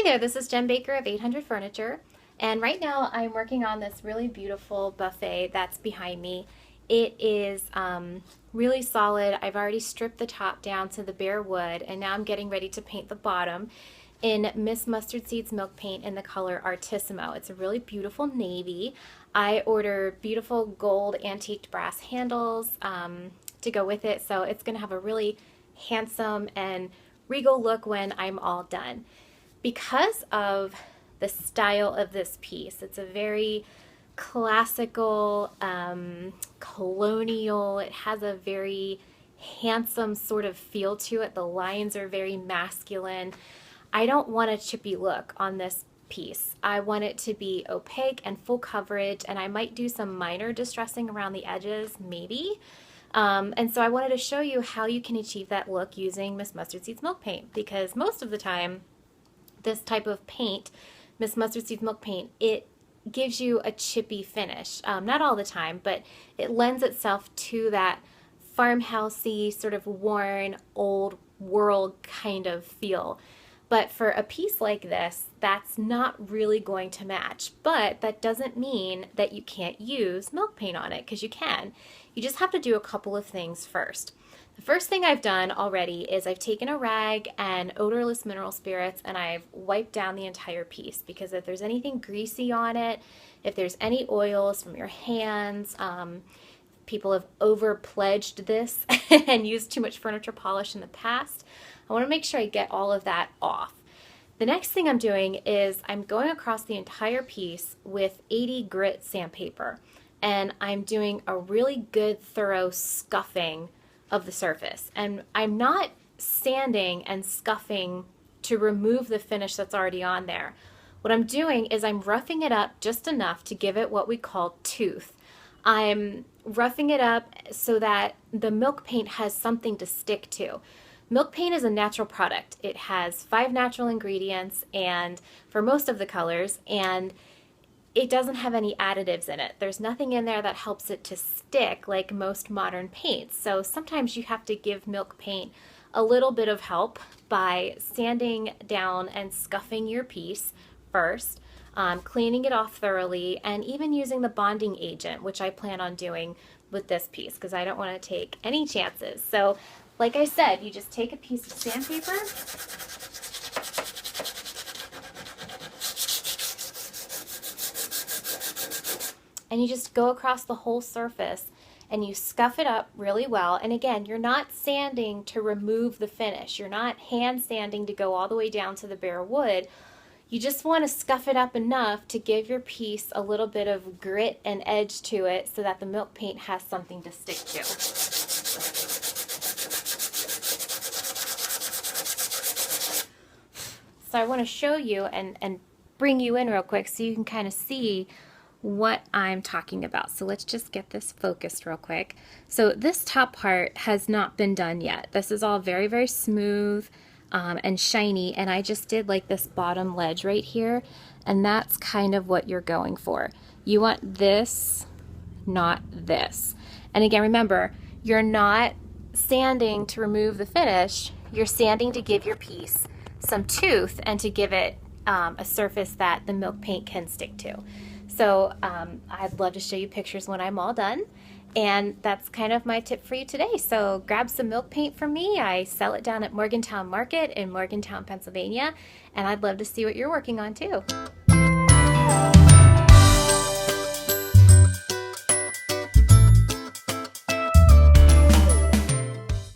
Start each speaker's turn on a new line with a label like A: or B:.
A: there, this is Jen Baker of 800 Furniture, and right now I'm working on this really beautiful buffet that's behind me. It is really solid. I've already stripped the top down to the bare wood, and now I'm getting ready to paint the bottom in Miss Mustard Seeds milk paint in the color Artissimo. It's a really beautiful navy. I ordered beautiful gold antiqued brass handles to go with it, so it's going to have a really handsome and regal look when I'm all done. Because of the style of this piece, it's a very classical, colonial, it has a very handsome sort of feel to it. The lines are very masculine. I don't want a chippy look on this piece. I want it to be opaque and full coverage, and I might do some minor distressing around the edges, maybe. And so I wanted to show you how you can achieve that look using Miss Mustard Seeds milk paint, because most of the time this type of paint, Miss Mustard Seeds milk paint, it gives you a chippy finish. Not all the time, but it lends itself to that farmhousey, sort of worn, old world kind of feel. But for a piece like this, that's not really going to match. But that doesn't mean that you can't use milk paint on it, because you can. You just have to do a couple of things first. The first thing I've done already is I've taken a rag and odorless mineral spirits and I've wiped down the entire piece, because if there's anything greasy on it, if there's any oils from your hands, people have over-pledged this and used too much furniture polish in the past, I want to make sure I get all of that off. The next thing I'm doing is I'm going across the entire piece with 80 grit sandpaper, and I'm doing a really good thorough scuffing of the surface. And I'm not sanding and scuffing to remove the finish that's already on there. What I'm doing is I'm roughing it up just enough to give it what we call tooth. I'm roughing it up so that the milk paint has something to stick to. Milk paint is a natural product. It has 5 natural ingredients, and for most of the colors, and it doesn't have any additives in it. There's nothing in there that helps it to stick like most modern paints. So sometimes you have to give milk paint a little bit of help by sanding down and scuffing your piece first, cleaning it off thoroughly, and even using the bonding agent, which I plan on doing with this piece because I don't want to take any chances. So like I said, you just take a piece of sandpaper and you just go across the whole surface and you scuff it up really well. And again, you're not sanding to remove the finish. You're not hand sanding to go all the way down to the bare wood. You just want to scuff it up enough to give your piece a little bit of grit and edge to it so that the milk paint has something to stick to. So I want to show you and bring you in real quick so you can kind of see what I'm talking about. So let's just get this focused real quick. So this top part has not been done yet. This is all very, very smooth and shiny, and I just did like this bottom ledge right here, and that's kind of what you're going for. You want this, not this. And again, remember, you're not sanding to remove the finish, you're sanding to give your piece some tooth and to give it a surface that the milk paint can stick to. So I'd love to show you pictures when I'm all done, and that's kind of my tip for you today. So grab some milk paint from me. I sell it down at Morgantown Market in Morgantown, Pennsylvania, and I'd love to see what you're working on too.